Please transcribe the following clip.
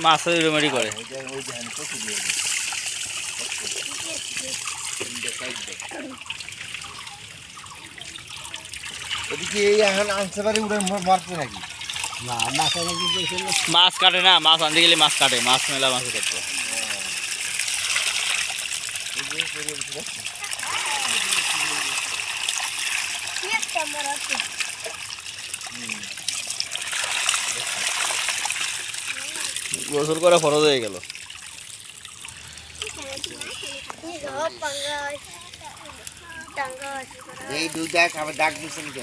মাছের রেমেডি করে। এদিকে এই এখন আনতে পারি উড়ে মারছে নাকি? না মাছ মাছ কাটে না, মাছ আনতে গেলে মাছ কাটে, মাছ মেলা মাছ কাটে। গোসল করে ফরজ হয়ে গেল। এই দুধ দেখ আবার ডাক দিচ্ছে নাকি?